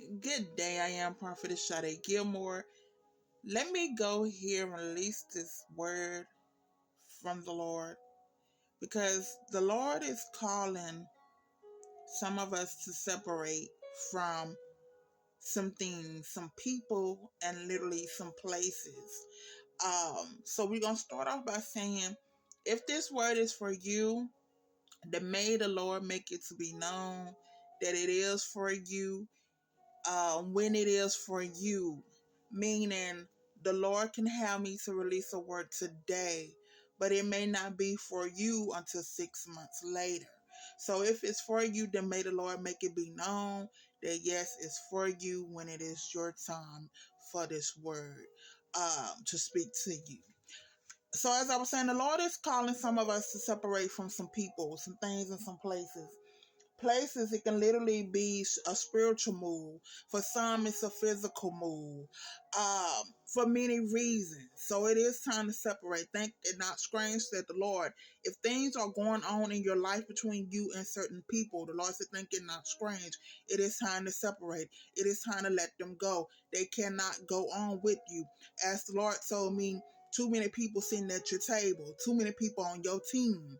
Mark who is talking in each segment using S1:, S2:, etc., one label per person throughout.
S1: Good day, I am Prophetess Sade Gilmore. Let me go here and release this word from the Lord because the Lord is calling some of us to separate from some things, some people, and literally some places. So we're going to start off by saying, if this word is for you, then may the Lord make it to be known that it is for you. When it is for you, meaning the Lord can have me to release a word today, but it may not be for you until 6 months later. So if it's for you, then may the Lord make it be known that yes, it's for you when it is your time for this word to speak to you. So as I was saying, the Lord is calling some of us to separate from some people, some things, and some places. It can literally be a spiritual move. For some, it's a physical move. For many reasons. So it is time to separate. Think it not strange, said the Lord. If things are going on in your life between you and certain people, the Lord said, think it not strange. It is time to separate. It is time to let them go. They cannot go on with you. As the Lord told me, too many people sitting at your table, too many people on your team.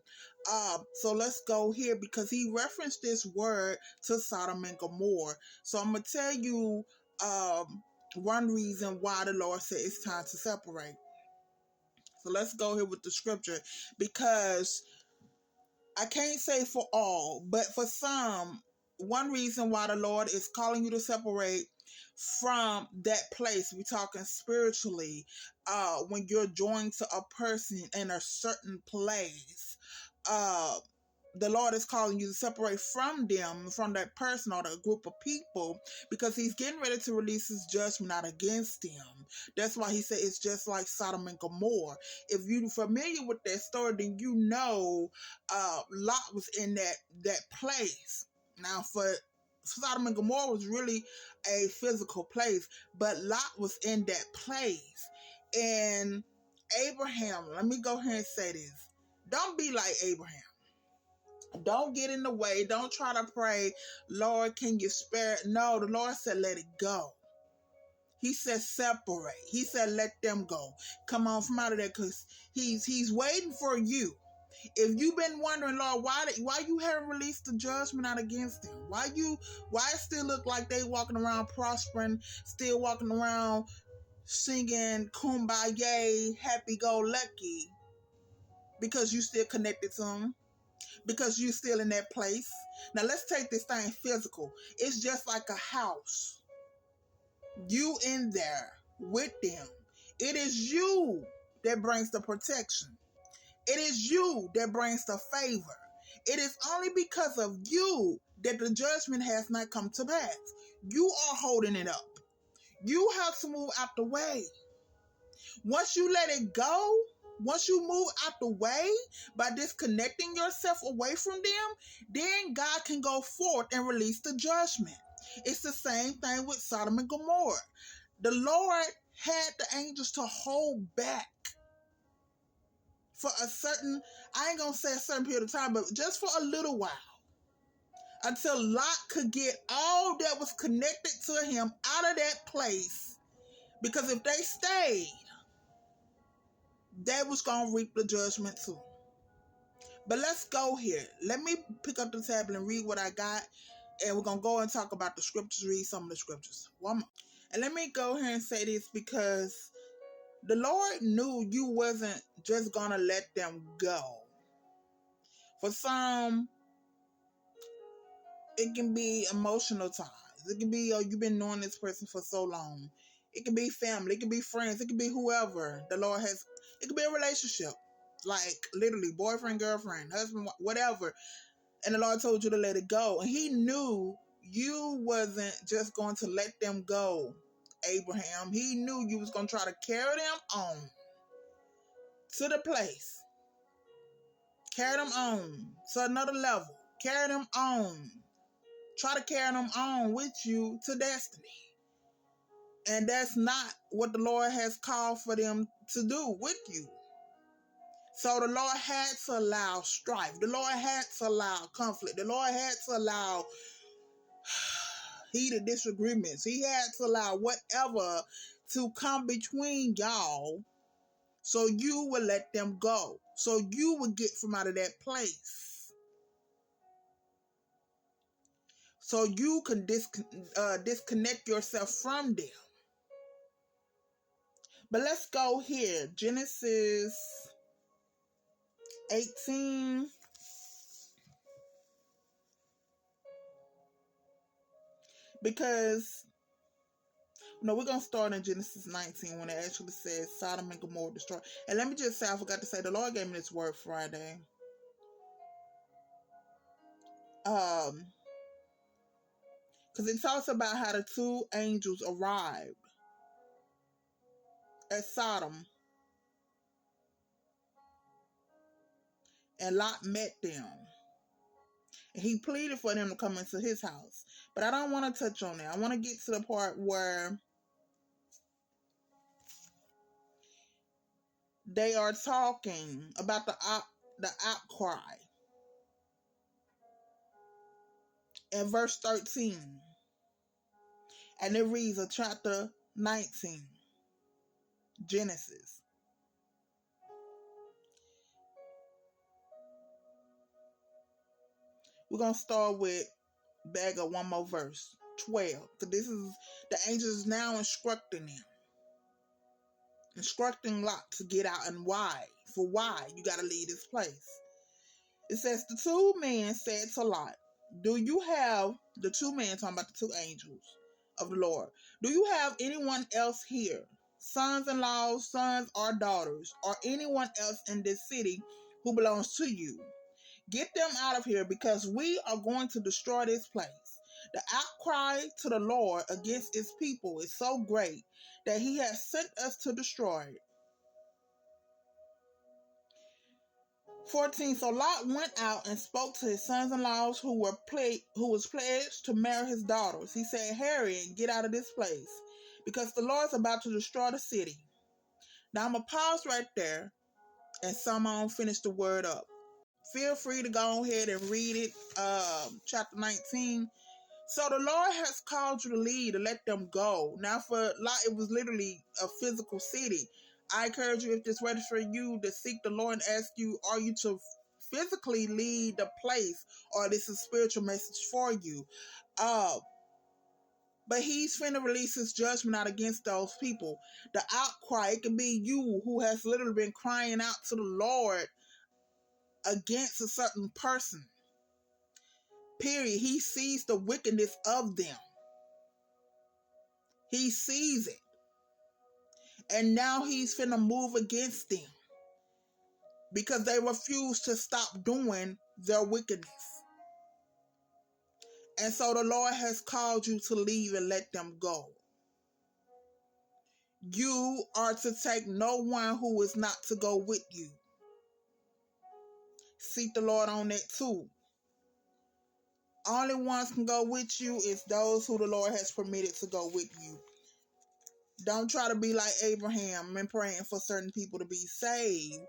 S1: So let's go here because he referenced this word to Sodom and Gomorrah. So I'm going to tell you one reason why the Lord said it's time to separate. So let's go here with the scripture because I can't say for all, but for some, one reason why the Lord is calling you to separate from that place, we're talking spiritually, when you're joined to a person in a certain place, the Lord is calling you to separate from them, from that person or that group of people, because he's getting ready to release his judgment out against them. That's why he said it's just like Sodom and Gomorrah. If you're familiar with that story, then you know Lot was in that place. Now, for Sodom and Gomorrah was really a physical place, but Lot was in that place. And Abraham, let me go here and say this. Don't be like Abraham. Don't get in the way. Don't try to pray, Lord, can you spare it? No, the Lord said, let it go. He said, separate. He said, let them go. Come on from out of there because he's waiting for you. If you've been wondering, Lord, why you haven't released the judgment out against them? Why it still look like they walking around prospering, still walking around singing kumbaya, happy go lucky, because you still connected to them, because you still in that place. Now let's take this thing physical. It's just like a house. You in there with them. It is you that brings the protection. It is you that brings the favor. It is only because of you that the judgment has not come to pass. You are holding it up. You have to move out the way. Once you let it go, once you move out the way by disconnecting yourself away from them, then God can go forth and release the judgment. It's the same thing with Sodom and Gomorrah. The Lord had the angels to hold back for a certain, I ain't going to say a certain period of time, but just for a little while, until Lot could get all that was connected to him out of that place. Because if they stayed, they was going to reap the judgment too. But let's go here. Let me pick up the tablet and read what I got. And we're going to go and talk about the scriptures, read some of the scriptures. One more. And let me go here and say this because the Lord knew you wasn't just going to let them go. For some, it can be emotional ties. It can be, you've been knowing this person for so long. It can be family. It can be friends. It can be whoever the Lord has. It can be a relationship. Like literally boyfriend, girlfriend, husband, whatever. And the Lord told you to let it go. And he knew you wasn't just going to let them go, Abraham. He knew you was going to try to carry them on to the place. Carry them on to another level. Carry them on. Try to carry them on with you to destiny. And that's not what the Lord has called for them to do with you. So the Lord had to allow strife. The Lord had to allow conflict. The Lord had to allow heated disagreements. He had to allow whatever to come between y'all so you would let them go. So you would get from out of that place. So you can disconnect yourself from them. But let's go here. Genesis 18. Because, no, we're going to start in Genesis 19 when it actually says Sodom and Gomorrah destroyed. And let me just say, I forgot to say, the Lord gave me this word Friday. Because it talks about how the two angels arrived at Sodom and Lot met them. And he pleaded for them to come into his house. But I don't want to touch on that. I want to get to the part where they are talking about the outcry. In verse 13. And it reads of chapter 19. Genesis. We're going to start with bag up one more verse. 12. Because this is the angels now instructing him. Instructing Lot to get out, and why? For why you got to leave this place. It says, the two men said to Lot, do you have, the two men talking about the two angels of the Lord, do you have anyone else here, sons-in-laws, sons or daughters, or anyone else in this city who belongs to you? Get them out of here, because we are going to destroy this place. The outcry to the Lord against his people is so great that he has sent us to destroy it. 14. So Lot went out and spoke to his sons-in-laws who was pledged to marry his daughters. He said, hurry and get out of this place, because the Lord is about to destroy the city. Now I'm going to pause right there and someone finish the word up. Feel free to go ahead and read it, chapter 19. So the Lord has called you to lead, to let them go. Now for Lot, it was literally a physical city. I encourage you, if this word is for you, to seek the Lord and ask you, are you to physically lead the place, or this is a spiritual message for you? But he's finna release his judgment out against those people. The outcry, it can be you who has literally been crying out to the Lord against a certain person. Period. He sees the wickedness of them. He sees it. And now he's finna move against them, because they refuse to stop doing their wickedness. And so the Lord has called you to leave and let them go. You are to take no one who is not to go with you. Seek the Lord on that too. Only ones can go with you is those who the Lord has permitted to go with you. Don't try to be like Abraham and praying for certain people to be saved,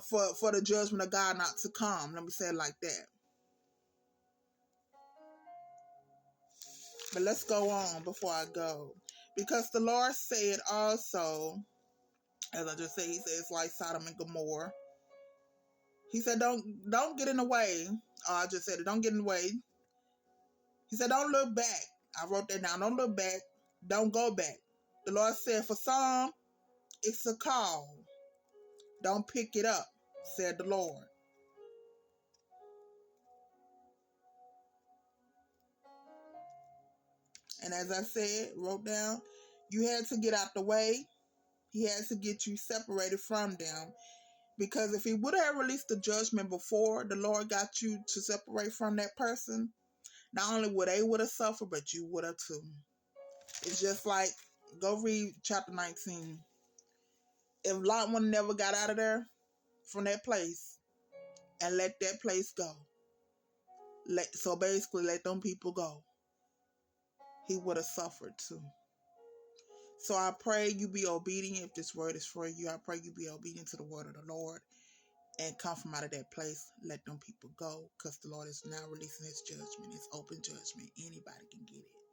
S1: for the judgment of God not to come. Let me say it like that. But let's go on before I go. Because the Lord said also, as I just said, he said it's like Sodom and Gomorrah. He said, don't get in the way. I just said it, don't get in the way. He said, don't look back. I wrote that down. Don't look back. Don't go back. The Lord said, for some, it's a call. Don't pick it up, said the Lord. And as I said, wrote down, you had to get out the way. He had to get you separated from them. Because if he would have released the judgment before the Lord got you to separate from that person, not only would they would have suffered, but you would have too. It's just like, go read chapter 19. If Lot would never got out of there, from that place, and let that place go, so basically let them people go, he would have suffered too. So I pray you be obedient if this word is for you. I pray you be obedient to the word of the Lord. and come from out of that place. Let them people go, because the Lord is now releasing his judgment. It's open judgment. Anybody can get it.